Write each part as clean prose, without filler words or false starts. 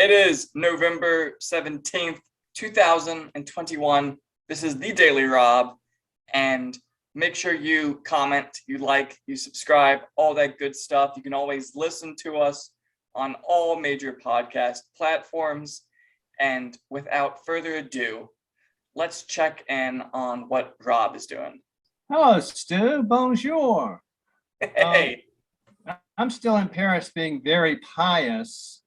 It is November 17th, 2021. This is the Daily Rob, and make sure you comment, you like, you subscribe, all that good stuff. You can always listen to us on all major podcast platforms. And without further ado, let's check in on what Rob is doing. Hello, Stu. Bonjour. Hey. I'm still in Paris being very pious.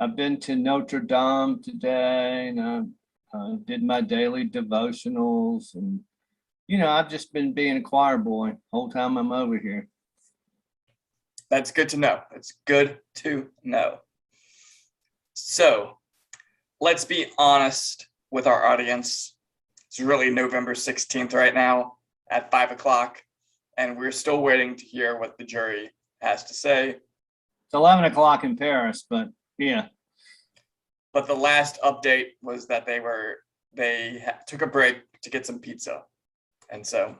I've been to Notre Dame today, and I did my daily devotionals, and I've just been being a choir boy the whole time I'm over here. That's good to know. It's good to know. So let's be honest with our audience. It's really November 16th right now at 5 o'clock, and we're still waiting to hear what the jury has to say. It's 11 o'clock in Paris, but yeah. But the last update was that they took a break to get some pizza. And so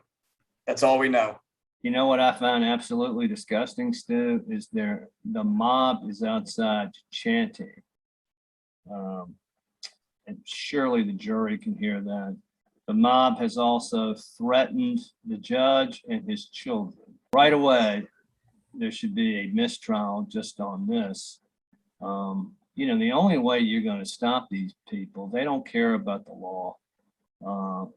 that's all we know. You know what I find absolutely disgusting, Stu, is the mob is outside chanting. And surely the jury can hear that. The mob has also threatened the judge and his children. Right away, there should be a mistrial just on this. The only way you're going to stop these people, they don't care about the law.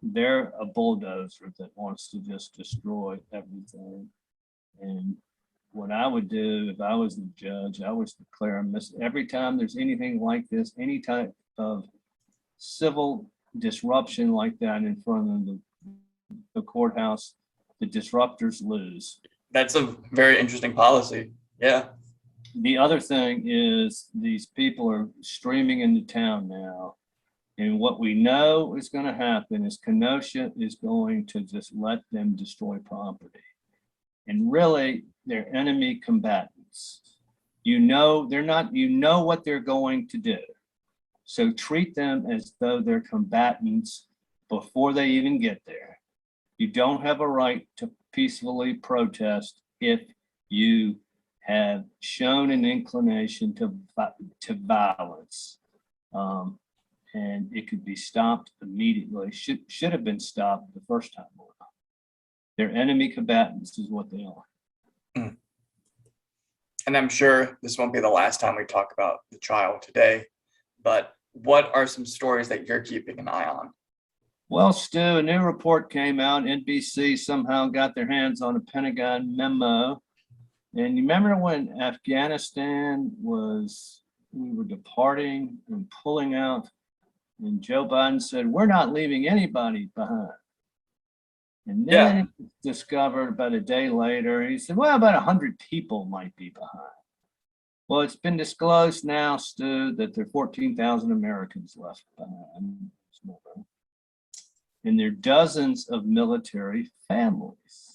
They're a bulldozer that wants to just destroy everything. And what I would do if I was the judge, I would declare every time there's anything like this, any type of civil disruption like that in front of the courthouse, the disruptors lose. That's a very interesting policy. Yeah. The other thing is these people are streaming into town now. And what we know is going to happen is Kenosha is going to just let them destroy property. And really, they're enemy combatants. They're not, what they're going to do. So treat them as though they're combatants before they even get there. You don't have a right to peacefully protest if you have shown an inclination to violence. And it could be stopped immediately. Should have been stopped the first time around. They're enemy combatants is what they are. And I'm sure this won't be the last time we talk about the trial today, but what are some stories that you're keeping an eye on? Well, Stu, a new report came out. NBC somehow got their hands on a Pentagon Memo. And you remember when Afghanistan we were departing and pulling out, and Joe Biden said, we're not leaving anybody behind. And then it was discovered about a day later, he said, well, about 100 people might be behind. Well, it's been disclosed now, Stu, that there are 14,000 Americans left behind. And there are dozens of military families.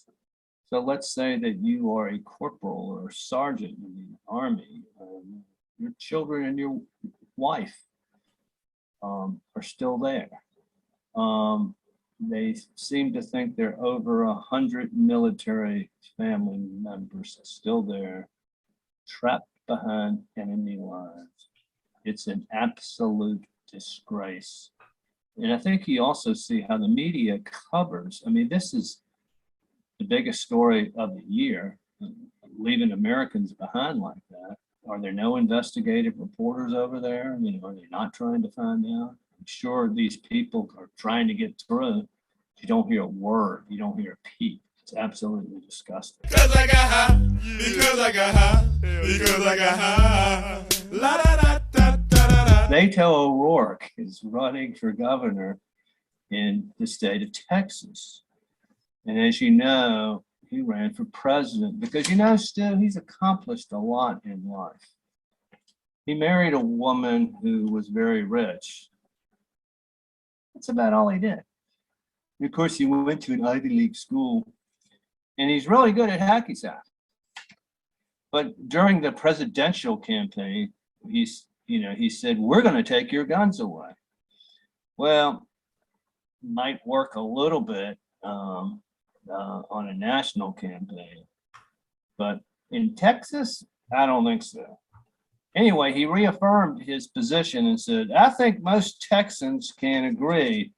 So let's say that you are a corporal or a sergeant in the Army. Your children and your wife are still there. They seem to think there are over 100 military family members still there, trapped behind enemy lines. It's an absolute disgrace. And I think you also see how the media covers. I mean, this is the biggest story of the year, leaving Americans behind like that. Are there no investigative reporters over there? Are they not trying to find out? I'm sure these people are trying to get through. You don't hear a word. You don't hear a peep. It's absolutely disgusting. Because I got high, because I got high, because I got high. La da da da da da. Beto O'Rourke is running for governor in the state of Texas. And as you know, he ran for president because, Stu, he's accomplished a lot in life. He married a woman who was very rich. That's about all he did. And of course, he went to an Ivy League school, and he's really good at hacky sack. But during the presidential campaign, he said, we're going to take your guns away. Well, might work a little bit on a national campaign, but in Texas, I don't think so. Anyway, he reaffirmed his position and said, I think most Texans can agree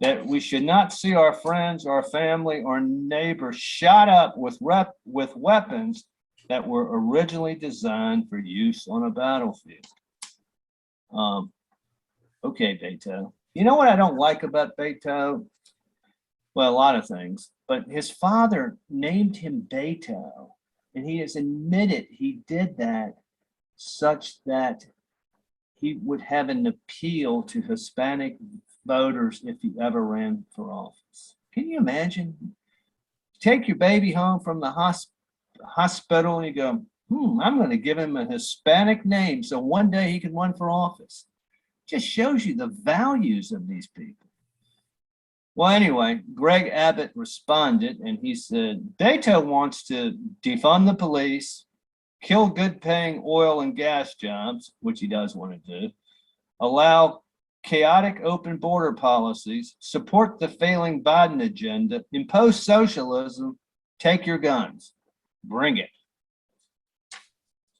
that we should not see our friends, our family, or neighbors shot up with weapons that were originally designed for use on a battlefield. Okay, Beto. You know what I don't like about Beto? Well, a lot of things, but his father named him Beto, and he has admitted he did that such that he would have an appeal to Hispanic voters if he ever ran for office. Can you imagine? Take your baby home from the hospital and you go, I'm going to give him a Hispanic name so one day he can run for office. Just shows you the values of these people. Well, anyway, Greg Abbott responded and he said, Beto wants to defund the police, kill good paying oil and gas jobs, which he does want to do, allow chaotic open border policies, support the failing Biden agenda, impose socialism, take your guns, bring it.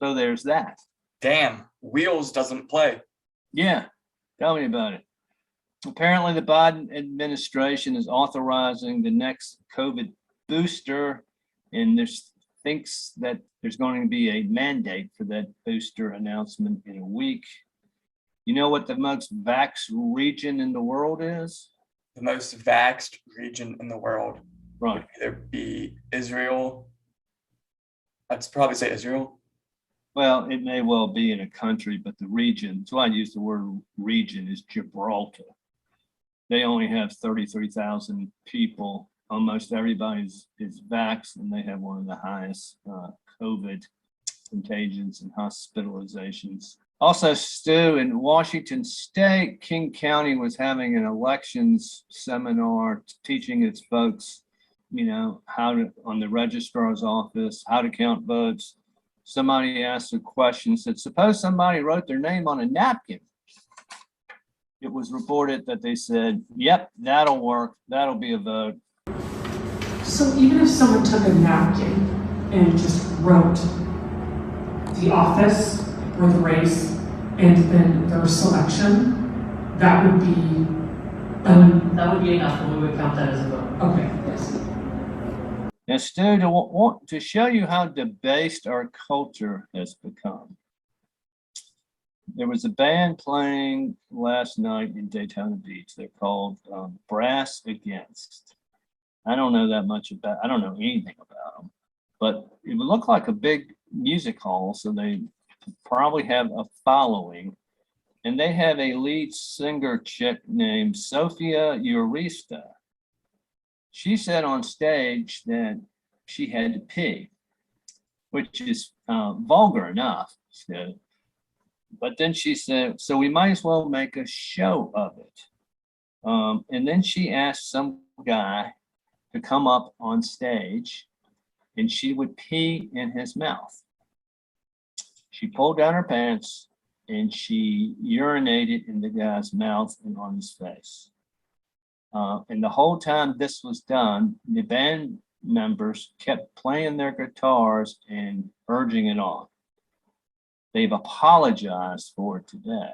So there's that. Damn, Wheels doesn't play. Yeah, tell me about it. Apparently the Biden administration is authorizing the next COVID booster, and there's thinks that there's going to be a mandate for that booster announcement in a week. You know what the most vaxxed region in the world is? The most vaxxed region in the world Right. would either be Israel. I'd probably say Israel. Well, it may well be in a country, but the region, that's why I use the word region, is Gibraltar. They only have 33,000 people. Almost everybody is vaxxed, and they have one of the highest COVID contagions and hospitalizations. Also, Stu, in Washington State, King County was having an elections seminar teaching its folks, how to, on the registrar's office, how to count votes. Somebody asked a question, said, suppose somebody wrote their name on a napkin. It was reported that they said, yep, that'll work. That'll be a vote. So even if someone took a napkin and just wrote the office or the race and then their selection, that would be that would be enough, and we would count that as a vote. okay. Yes. Now, Stu, to show you how debased our culture has become, there was a band playing last night in Daytona Beach. They're called Brass Against. I don't know anything about them, but it would look like a big music hall, so they probably have a following. And they have a lead singer chick named Sophia Urista. She said on stage that she had to pee, which is vulgar enough. But then she said, so we might as well make a show of it. And then she asked some guy to come up on stage and she would pee in his mouth. She pulled down her pants and she urinated in the guy's mouth and on his face. And the whole time this was done, the band members kept playing their guitars and urging it on. They've apologized for it today.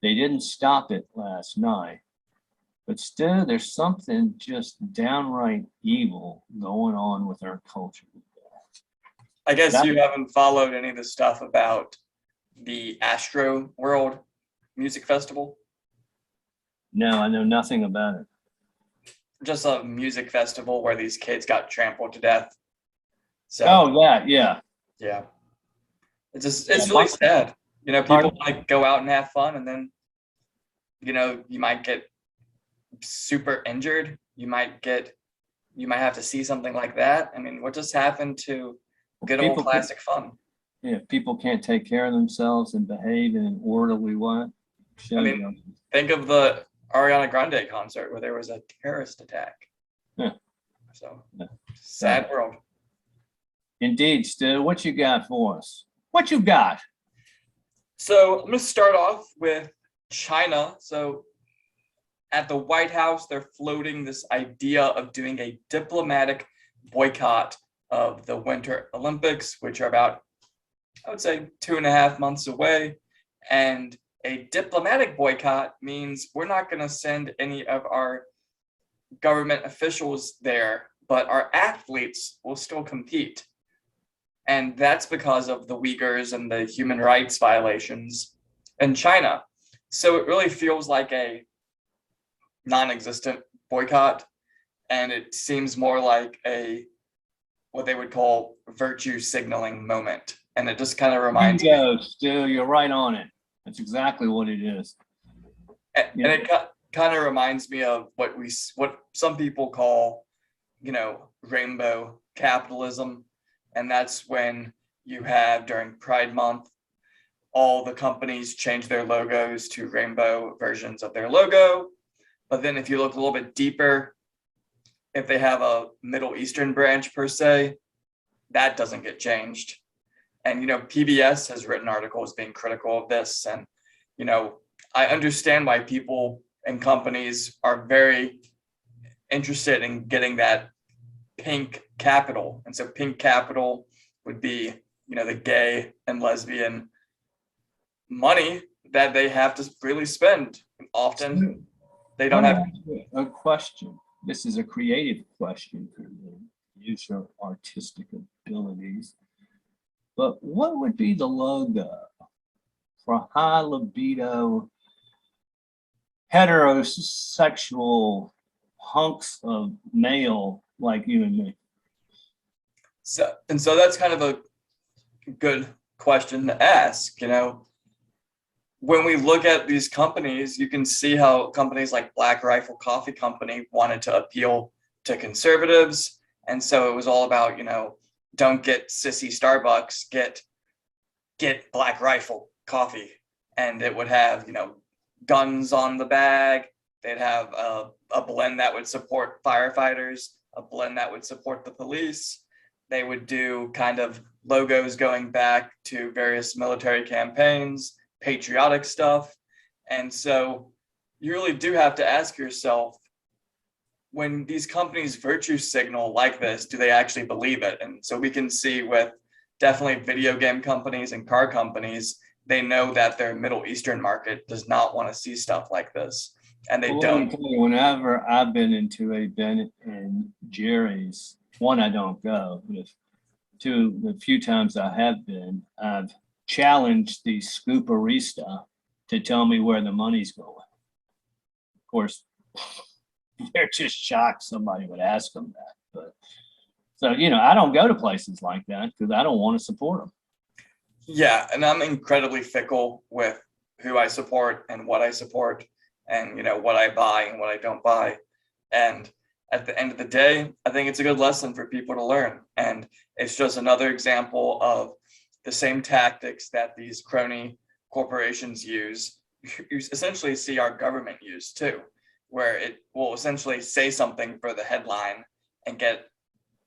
They didn't stop it last night. But still, there's something just downright evil going on with our culture. I guess you haven't followed any of the stuff about the Astro World Music Festival. No, I know nothing about it. Just a music festival where these kids got trampled to death. So, yeah. It's really sad. People like go out and have fun, and then, you might get super injured. You might have to see something like that. I mean, what just happened to good old classic fun? Yeah, people can't take care of themselves and behave in an orderly way. Think of the Ariana Grande concert where there was a terrorist attack. Yeah. So, sad world. Indeed, Stu. What you got for us? What you got? So I'm going to start off with China. So at the White House, they're floating this idea of doing a diplomatic boycott of the Winter Olympics, which are about I would say 2.5 months away. And a diplomatic boycott means we're not going to send any of our government officials there, but our athletes will still compete. And that's because of the Uyghurs and the human rights violations in China. So it really feels like a non-existent boycott, and it seems more like a what they would call virtue signaling moment. And it just kind of reminds me, Bingo, Stu, you're right on it. That's exactly what it is. and it kind of reminds me of what some people call, rainbow capitalism. And that's when you have, during Pride Month, all the companies change their logos to rainbow versions of their logo. But then if you look a little bit deeper, if they have a Middle Eastern branch per se, that doesn't get changed. And, PBS has written articles being critical of this. And, I understand why people and companies are very interested in getting that pink capital. And so pink capital would be, the gay and lesbian money that they have to freely spend. Often they don't have. A question. This is a creative question for you. Use your artistic abilities. But what would be the logo for high libido, heterosexual hunks of male like you and me? So that's kind of a good question to ask. When we look at these companies, you can see how companies like Black Rifle Coffee Company wanted to appeal to conservatives. And so it was all about, don't get sissy Starbucks, get Black Rifle Coffee. And it would have, guns on the bag. They'd have a blend that would support firefighters, a blend that would support the police. They would do kind of logos going back to various military campaigns, patriotic stuff. And so you really do have to ask yourself, when these companies virtue signal like this, do they actually believe it? And so we can see with definitely video game companies and car companies, they know that their Middle Eastern market does not want to see stuff like this. And they don't. Whenever I've been into a Ben and Jerry's, one, I don't go, but two, the few times I have been, I've challenged the scooperista to tell me where the money's going. Of course, they're just shocked somebody would ask them that. But so, I don't go to places like that because I don't want to support them. Yeah, and I'm incredibly fickle with who I support and what I support and, what I buy and what I don't buy. And at the end of the day, I think it's a good lesson for people to learn. And it's just another example of the same tactics that these crony corporations use. You essentially see our government use too, where it will essentially say something for the headline and get,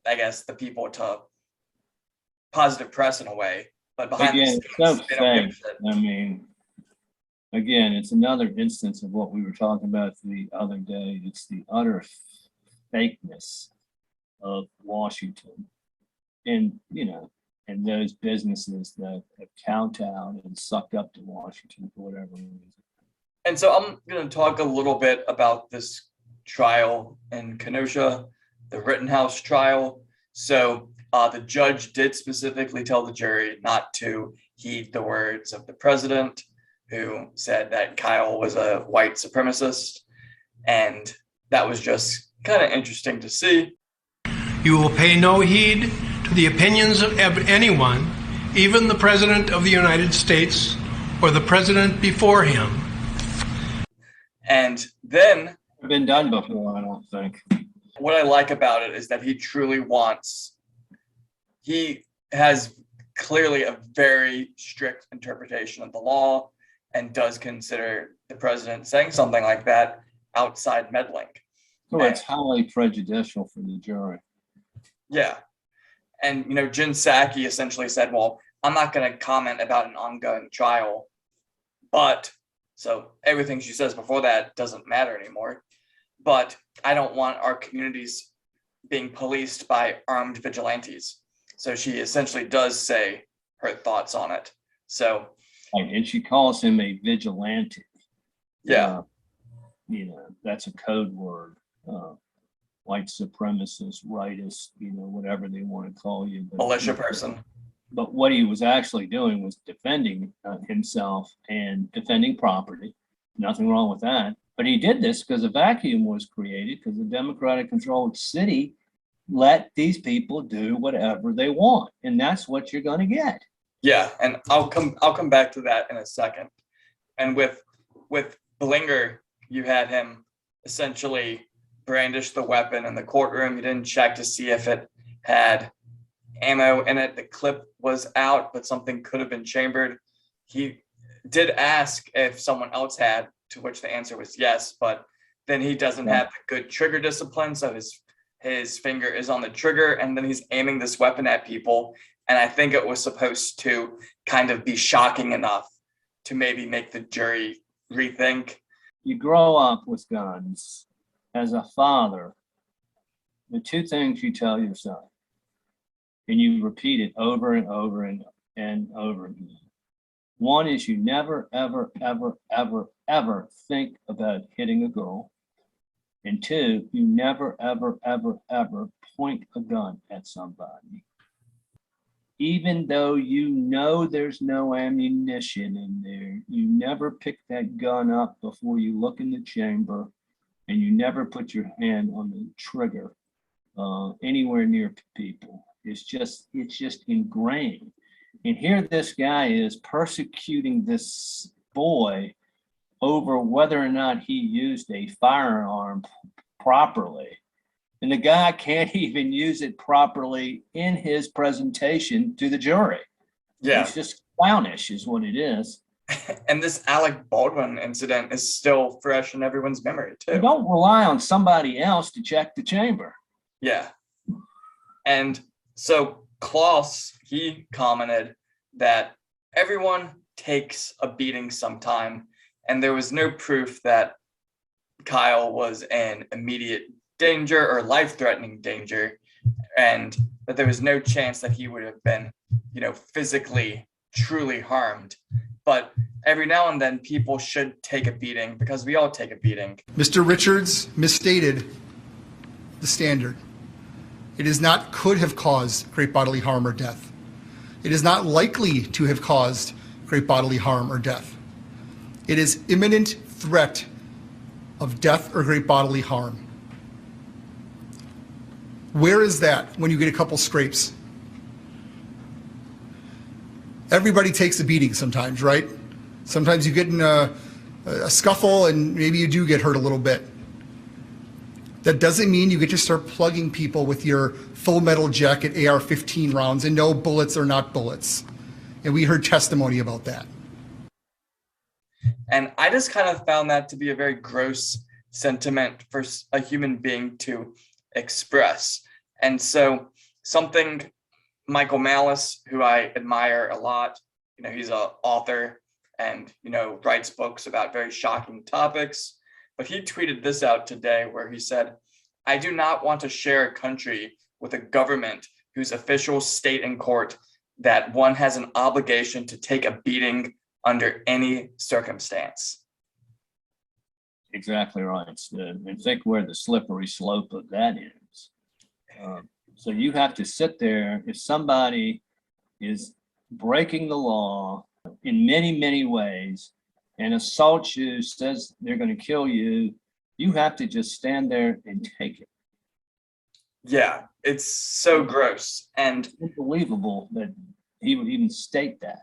I guess, the people to positive press in a way. But behind the scenes, they don't give a shit. I mean, again, it's another instance of what we were talking about the other day. It's the utter fakeness of Washington, and and those businesses that have kowtowed and sucked up to Washington for whatever reason. And so I'm going to talk a little bit about this trial in Kenosha, the Rittenhouse trial. So the judge did specifically tell the jury not to heed the words of the president, who said that Kyle was a white supremacist. And that was just kind of interesting to see. You will pay no heed to the opinions of anyone, even the President of the United States or the president before him. And then, Been done before, I don't think. What I like about it is that he has clearly a very strict interpretation of the law and does consider the president saying something like that outside meddling. So it's highly prejudicial for the jury. Yeah. And, Jen Psaki essentially said, well, I'm not going to comment about an ongoing trial, but so everything she says before that doesn't matter anymore. But I don't want our communities being policed by armed vigilantes. So she essentially does say her thoughts on it. So, And she calls him a vigilante. yeah, That's a code word. White supremacist, rightist, whatever they want to call you. militia person. But what he was actually doing was defending himself and defending property. Nothing wrong with that. But he did this because a vacuum was created because the Democratic controlled city let these people do whatever they want. And that's what you're going to get. Yeah, and I'll come back to that in a second. And with Blinger, you had him essentially brandish the weapon in the courtroom. He didn't check to see if it had ammo in it. The clip was out, but something could have been chambered. He did ask if someone else had, to which the answer was yes, but then he doesn't have the good trigger discipline, so his finger is on the trigger, and then he's aiming this weapon at people. And I think it was supposed to kind of be shocking enough to maybe make the jury rethink. You grow up with guns. As a father, the two things you tell yourself, and you repeat it over and over and over again. One is you never, ever, ever, ever, ever think about hitting a girl. And two, you never, ever, ever, ever point a gun at somebody. Even though you know there's no ammunition in there, you never pick that gun up before you look in the chamber, and you never put your hand on the trigger anywhere near people. It's just ingrained. And here this guy is persecuting this boy over whether or not he used a firearm properly. And the guy can't even use it properly in his presentation to the jury. Yeah. It's just clownish is what it is. And this Alec Baldwin incident is still fresh in everyone's memory too. You don't rely on somebody else to check the chamber. Yeah. And so Klaus, he commented that everyone takes a beating sometime, and there was no proof that Kyle was in immediate danger or life-threatening danger, and that there was no chance that he would have been, physically truly harmed. But every now and then people should take a beating, because we all take a beating. Mr. Richards misstated the standard. It is not could have caused great bodily harm or death. It is not likely to have caused great bodily harm or death. It is imminent threat of death or great bodily harm. Where is that when you get a couple scrapes? Everybody takes a beating sometimes, right? Sometimes you get in a scuffle and maybe you do get hurt a little bit. That doesn't mean you get to start plugging people with your full metal jacket AR-15 rounds, and no, bullets are not bullets. And we heard testimony about that. And I just kind of found that to be a very gross sentiment for a human being to express. And so something Michael Malice, who I admire a lot, he's an author and, writes books about very shocking topics. But he tweeted this out today where he said, "I do not want to share a country with a government whose officials state in court that one has an obligation to take a beating under any circumstance." Exactly right. And think where the slippery slope of that is. So you have to sit there. If somebody is breaking the law in many, many ways and assaults you, says they're going to kill you, you have to just stand there and take it. Yeah, it's so gross. And It's unbelievable that he would even state that.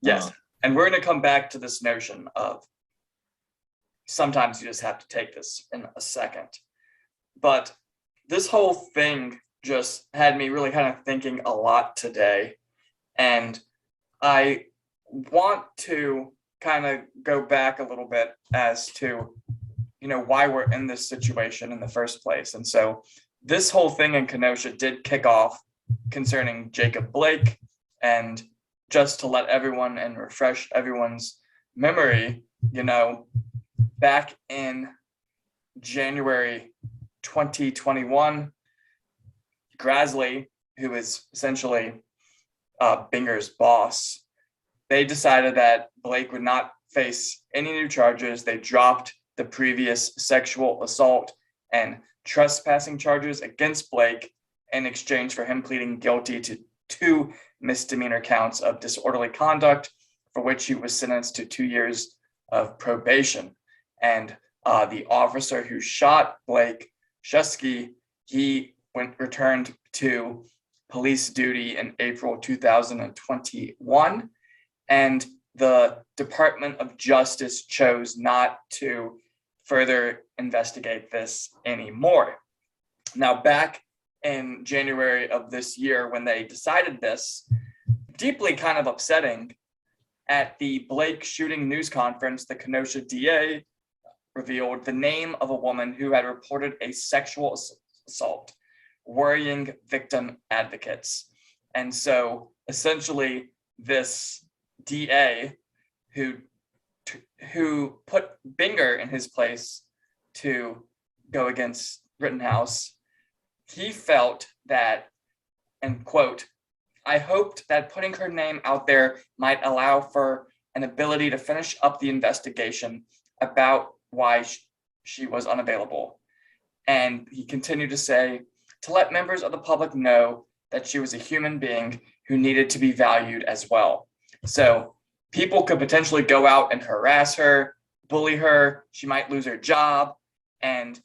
yes, and we're going to come back to this notion of sometimes you just have to take this in a second. But this whole thing just had me really kind of thinking a lot today. And I want to kind of go back a little bit as to, why we're in this situation in the first place. And so this whole thing in Kenosha did kick off concerning Jacob Blake. And just to let everyone and refresh everyone's memory, back in January 2021, Grassley, who is essentially Binger's boss, they decided that Blake would not face any new charges. They dropped the previous sexual assault and trespassing charges against Blake in exchange for him pleading guilty to 2 misdemeanor counts of disorderly conduct, for which he was sentenced to 2 years of probation. And the officer who shot Blake, Shusky, he returned to police duty in April 2021, and the Department of Justice chose not to further investigate this anymore. Now, back in January of this year, when they decided this, deeply kind of upsetting, at the Blake shooting news conference, the Kenosha DA revealed the name of a woman who had reported a sexual assault, worrying victim advocates. And so essentially this DA who put Binger in his place to go against Rittenhouse, he felt that, and quote, "I hoped that putting her name out there might allow for an ability to finish up the investigation about why she was unavailable." And he continued to say, "To let members of the public know that she was a human being who needed to be valued as well." So people could potentially go out and harass her, bully her, she might lose her job, and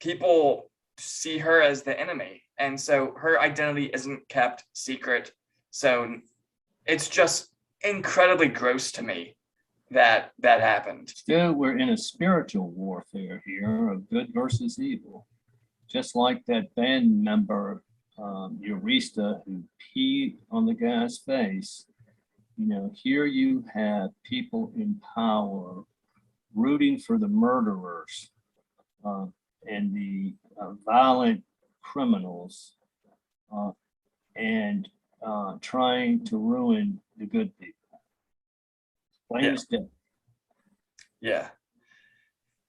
people see her as the enemy. And so her identity isn't kept secret. So it's just incredibly gross to me that that happened. Still, we're in a spiritual warfare here of good versus evil. Just like that band member, Eurista, who peed on the guy's face. You know, here you have people in power rooting for the murderers and the violent criminals and trying to ruin the good people. Plain as day. Yeah.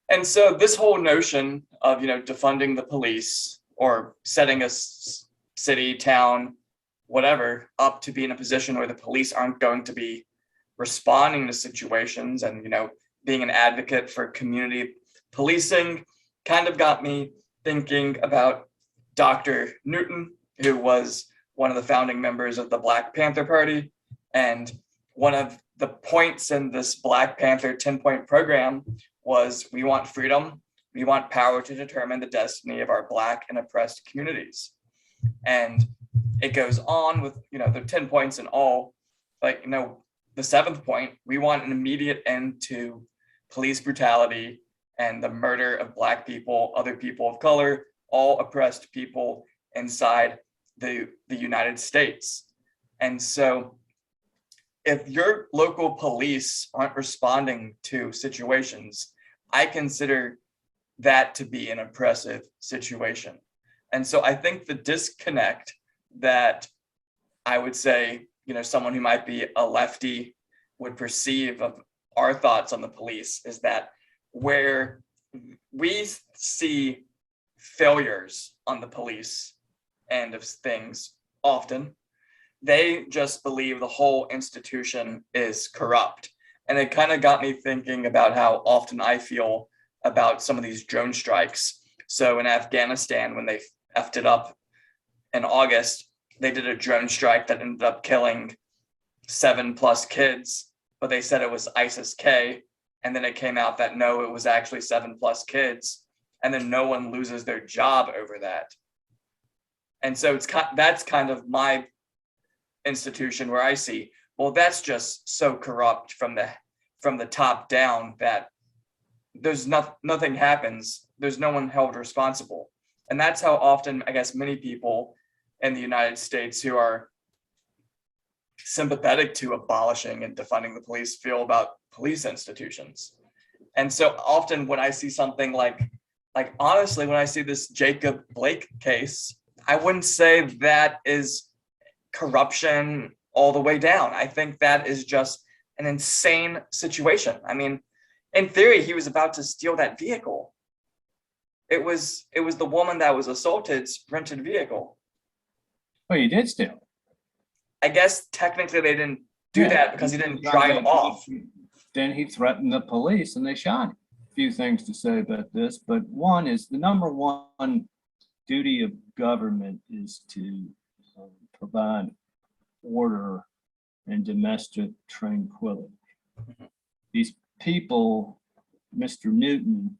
And so this whole notion of, defunding the police or setting a city, town, whatever, up to be in a position where the police aren't going to be responding to situations and, being an advocate for community policing kind of got me thinking about Dr. Newton, who was one of the founding members of the Black Panther Party. And one of the points in this Black Panther 10-point program was, we want freedom, we want power to determine the destiny of our Black and oppressed communities. And it goes on with, the 10 points in all, like, the 7th point, we want an immediate end to police brutality and the murder of Black people, other people of color, all oppressed people inside the United States. And so if your local police aren't responding to situations, I consider that to be an oppressive situation. And so I think the disconnect that I would say, someone who might be a lefty would perceive of our thoughts on the police is that where we see failures on the police end of things often, they just believe the whole institution is corrupt. And it kind of got me thinking about how often I feel about some of these drone strikes. So in Afghanistan, when they effed it up in August, they did a drone strike that ended up killing 7+ kids, but they said it was ISIS-K. And then it came out that no, it was actually 7+ kids. And then no one loses their job over that. And so that's kind of my institution where I see, well, that's just so corrupt from the top down that there's nothing happens. There's no one held responsible. And that's how often, I guess, many people in the United States who are sympathetic to abolishing and defunding the police feel about police institutions. And so often when I see something like honestly, when I see this Jacob Blake case, I wouldn't say that is corruption all the way down. I think that is just an insane situation. I mean, in theory, he was about to steal that vehicle. It was the woman that was assaulted's rented vehicle. Well, he did steal. I guess technically they didn't do Yeah, that because he didn't got drive that- off. Then he threatened the police and they shot him. A few things to say about this, but one is the number one duty of government is to provide order and domestic tranquility. These people, Mr. Newton,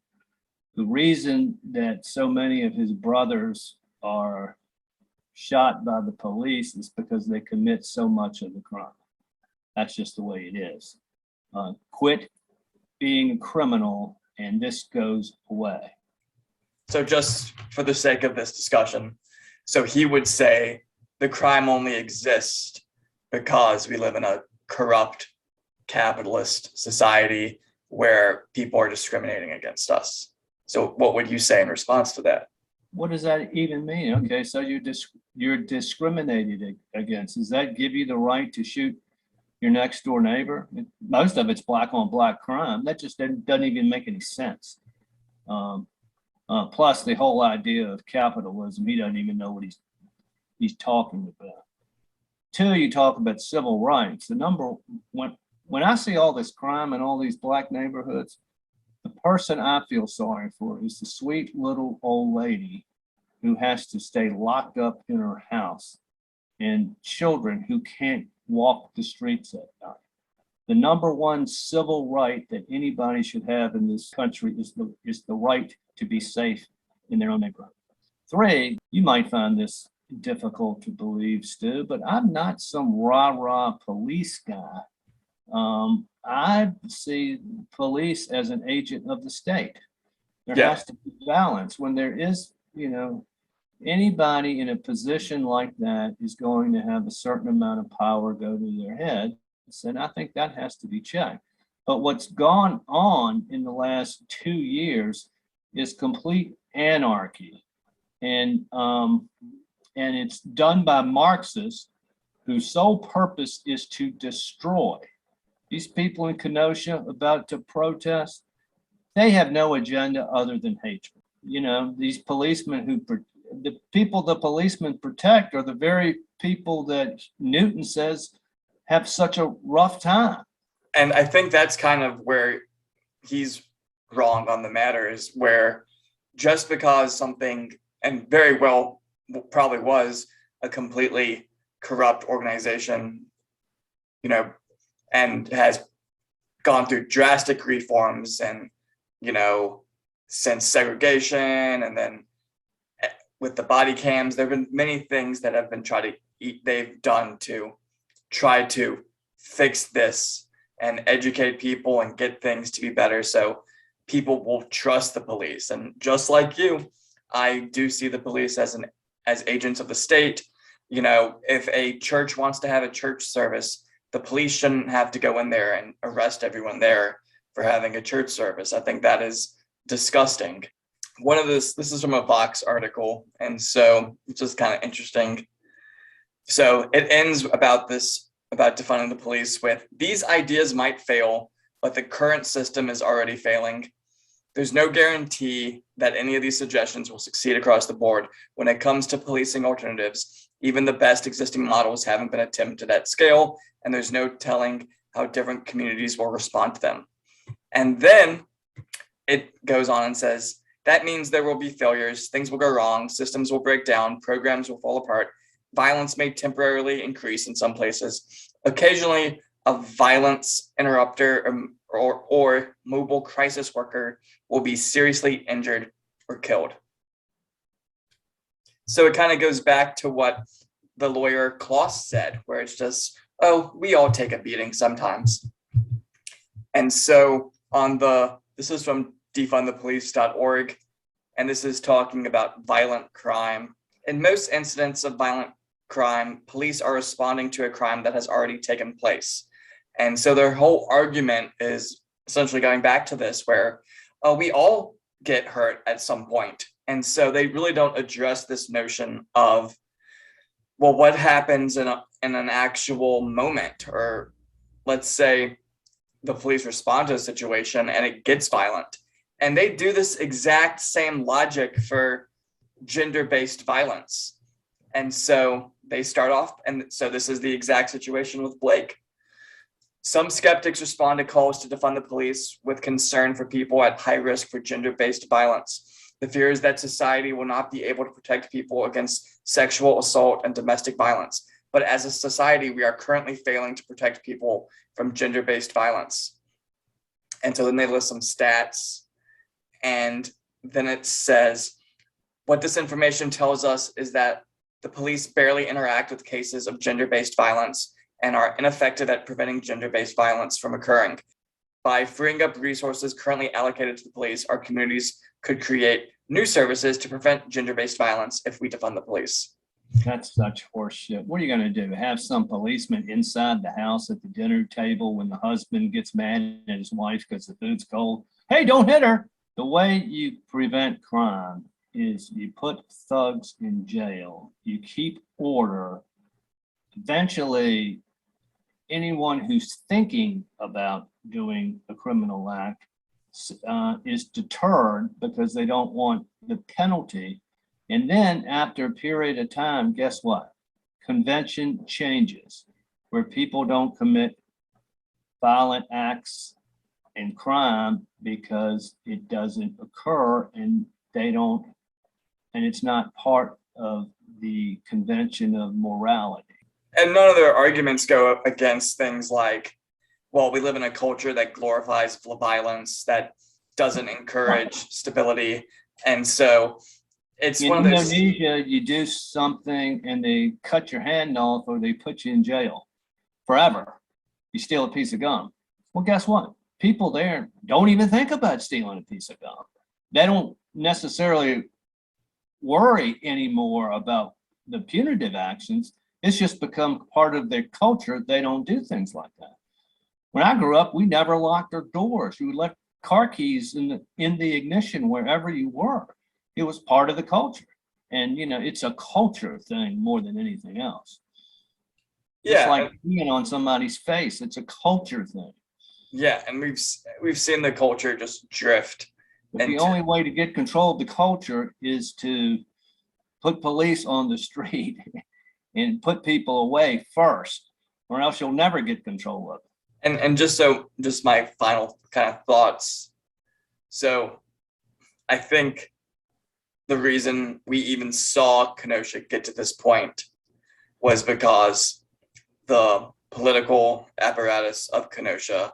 the reason that so many of his brothers are shot by the police is because they commit so much of the crime. That's just the way it is. Quit being a criminal and this goes away. So just for the sake of this discussion, so he would say the crime only exists because we live in a corrupt capitalist society where people are discriminating against us. So what would you say in response to that? What does that even mean? Okay, so you're discriminated against. Does that give you the right to shoot your next door neighbor? Most of it's black on black crime. That just doesn't even make any sense. Plus the whole idea of capitalism, he doesn't even know what he's talking about. Two, you talk about civil rights. When I see all this crime in all these black neighborhoods, the person I feel sorry for is the sweet little old lady who has to stay locked up in her house and children who can't walk the streets at night. The number one civil right that anybody should have in this country is the right to be safe in their own neighborhood. Three, you might find this difficult to believe, Stu, but I'm not some rah-rah police guy. I see police as an agent of the state. There Yeah. has to be balance. When there is, anybody in a position like that is going to have a certain amount of power go to their head. And I think that has to be checked. But what's gone on in the last 2 years is complete anarchy. And it's done by Marxists whose sole purpose is to destroy. These people in Kenosha about to protest, they have no agenda other than hatred. These policemen the people the policemen protect are the very people that Newton says have such a rough time. And I think that's kind of where he's wrong on the matter, is where just because something, and very well probably was a completely corrupt organization, and has gone through drastic reforms and, since segregation, and then with the body cams, there have been many things that have been they've done to try to fix this and educate people and get things to be better so people will trust the police. And just like you, I do see the police as agents of the state. If a church wants to have a church service, the police shouldn't have to go in there and arrest everyone there for having a church service. I think that is disgusting. This is from a Vox article, and so it's just kind of interesting. So it ends about defunding the police with, these ideas might fail, but the current system is already failing. There's no guarantee that any of these suggestions will succeed across the board. When it comes to policing alternatives, even the best existing models haven't been attempted at scale, and there's no telling how different communities will respond to them. And then it goes on and says, that means there will be failures, things will go wrong, systems will break down, programs will fall apart, violence may temporarily increase in some places. Occasionally, a violence interrupter or mobile crisis worker will be seriously injured or killed. So it kind of goes back to what the lawyer Kloss said, where it's just, we all take a beating sometimes. And so this is from defundthepolice.org, and this is talking about violent crime. In most incidents of violent crime, police are responding to a crime that has already taken place. And so their whole argument is essentially going back to this, where we all get hurt at some point. And so they really don't address this notion of, well, what happens in an actual moment, or let's say the police respond to a situation and it gets violent. And they do this exact same logic for gender-based violence. And so they start off, and so this is the exact situation with Blake. Some skeptics respond to calls to defund the police with concern for people at high risk for gender-based violence. The fear is that society will not be able to protect people against sexual assault and domestic violence. But as a society, we are currently failing to protect people from gender-based violence. And so then they list some stats, and then it says, what this information tells us is that the police barely interact with cases of gender-based violence and are ineffective at preventing gender-based violence from occurring. By freeing up resources currently allocated to the police, our communities could create new services to prevent gender-based violence if we defund the police. That's such horseshit. What are you gonna do? Have some policeman inside the house at the dinner table when the husband gets mad at his wife because the food's cold? Hey, don't hit her. The way you prevent crime is you put thugs in jail, you keep order. Eventually, anyone who's thinking about doing a criminal act is deterred because they don't want the penalty. And then after a period of time, guess what? Convention changes where people don't commit violent acts and crime because it doesn't occur and they don't, and it's not part of the convention of morality. And none of their arguments go up against things like, well, we live in a culture that glorifies violence, that doesn't encourage stability. And so it's In one of those. Indonesia, you do something and they cut your hand off or they put you in jail forever. You steal a piece of gum. Well, guess what? People there don't even think about stealing a piece of gum. They don't necessarily worry anymore about the punitive actions. It's just become part of their culture. They don't do things like that. When I grew up, we never locked our doors. You would let car keys in the ignition wherever you were. It was part of the culture. And, you know, it's a culture thing more than anything else. Yeah, It's like peeing on somebody's face. It's a culture thing. yeah, and we've seen the culture just drift. But the only way to get control of the culture is to put police on the street and put people away first, or else you'll never get control of it. And just my final kind of thoughts. So I think the reason we even saw Kenosha get to this point was because the political apparatus of Kenosha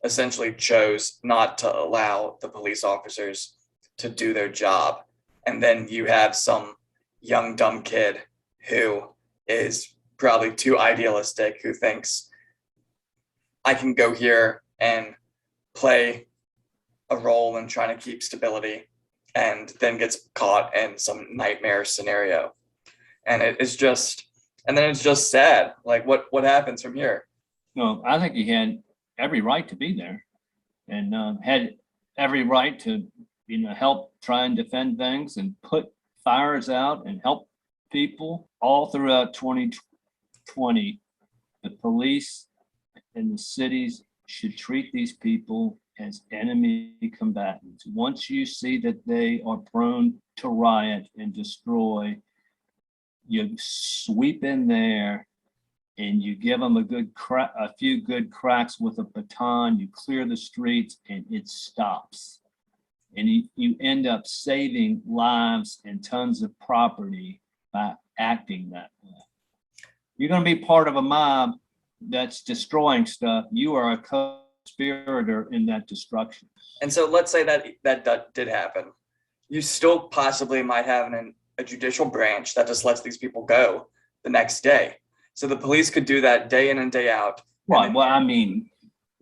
essentially chose not to allow the police officers to do their job. And then you have some young, dumb kid who is probably too idealistic, who thinks I can go here and play a role in trying to keep stability, and then gets caught in some nightmare scenario. And it's just sad. Like what happens from here? No, I think he had every right to be there and had every right to, you know, help try and defend things and put fires out and help people. All throughout 2020, the police and the cities should treat these people as enemy combatants. Once you see that they are prone to riot and destroy, you sweep in there and you give them a few good cracks with a baton, you clear the streets and it stops. And you end up saving lives and tons of property by acting that way. You're going to be part of a mob that's destroying stuff. You are a co-conspirator in that destruction. And so let's say that did happen. You still possibly might have a judicial branch that just lets these people go the next day. So the police could do that day in and day out. Right. Well, I mean,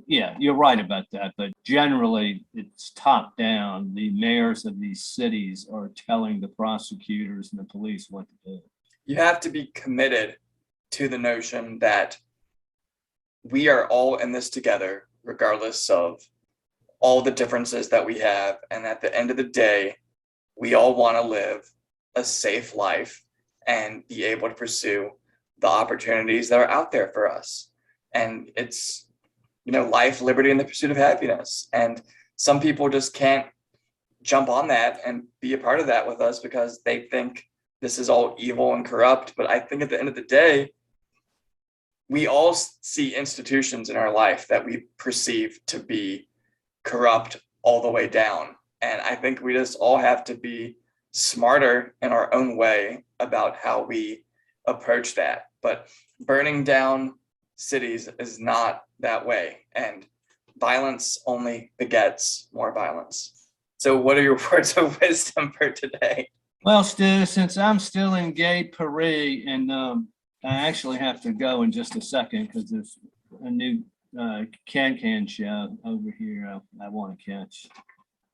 yeah, you're right about that. But generally, it's top down. The mayors of these cities are telling the prosecutors and the police what to do. You have to be committed to the notion that we are all in this together, regardless of all the differences that we have. And at the end of the day, we all want to live a safe life and be able to pursue the opportunities that are out there for us. And it's, you know, life, liberty, and the pursuit of happiness. And some people just can't jump on that and be a part of that with us because they think this is all evil and corrupt. But I think at the end of the day, we all see institutions in our life that we perceive to be corrupt all the way down. And I think we just all have to be smarter in our own way about how we approach that. But burning down cities is not that way. And violence only begets more violence. So what are your words of wisdom for today? Well, Stu, since I'm still in Gay Paris, and I actually have to go in just a second because there's a new Can show over here I want to catch.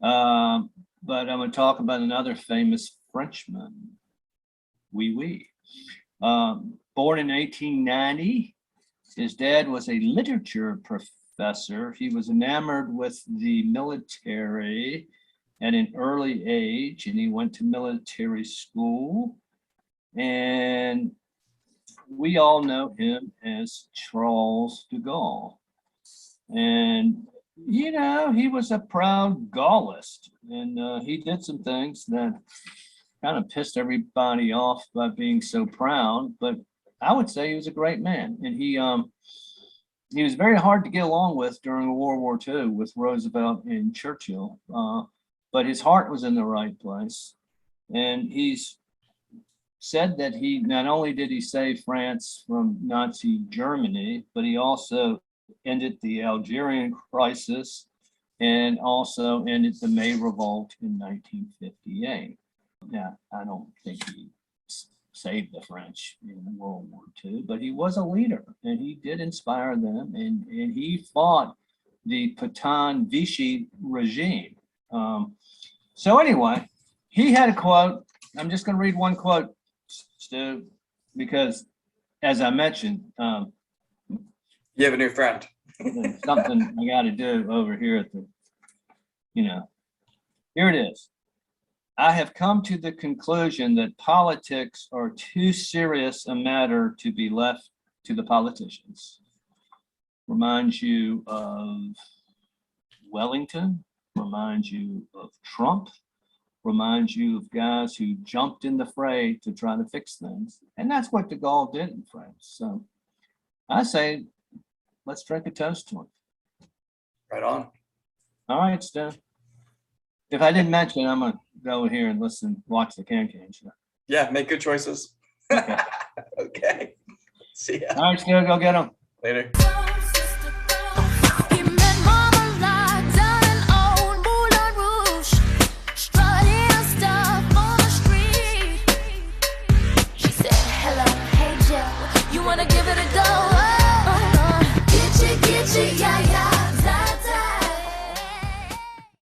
But I'm going to talk about another famous Frenchman, Oui. Born in 1890, his dad was a literature professor. He was enamored with the military at an early age, and he went to military school. And we all know him as Charles de Gaulle. And, you know, he was a proud Gaullist, and he did some things that kind of pissed everybody off by being so proud, but I would say he was a great man. And he was very hard to get along with during World War II with Roosevelt and Churchill, but his heart was in the right place. And he's said that he not only did he save France from Nazi Germany, but he also ended the Algerian crisis and also ended the May Revolt in 1958. Now, I don't think he saved the French in World War II, but he was a leader and he did inspire them, and he fought the Pétain Vichy regime. So anyway, he had a quote. I'm just going to read one quote, Stu, because as I mentioned, You have a new friend. there's something I got to do over here at the, here it is. I have come to the conclusion that politics are too serious a matter to be left to the politicians. Reminds you of Wellington, reminds you of Trump, reminds you of guys who jumped in the fray to try to fix things. And that's what de Gaulle did in France. So I say, let's drink a toast to him. Right on. All right, Stu. If I didn't mention, I'm going to go here and watch the Can show. Yeah, make good choices. Okay. Okay. See ya. All right, Stu, go get them. Later.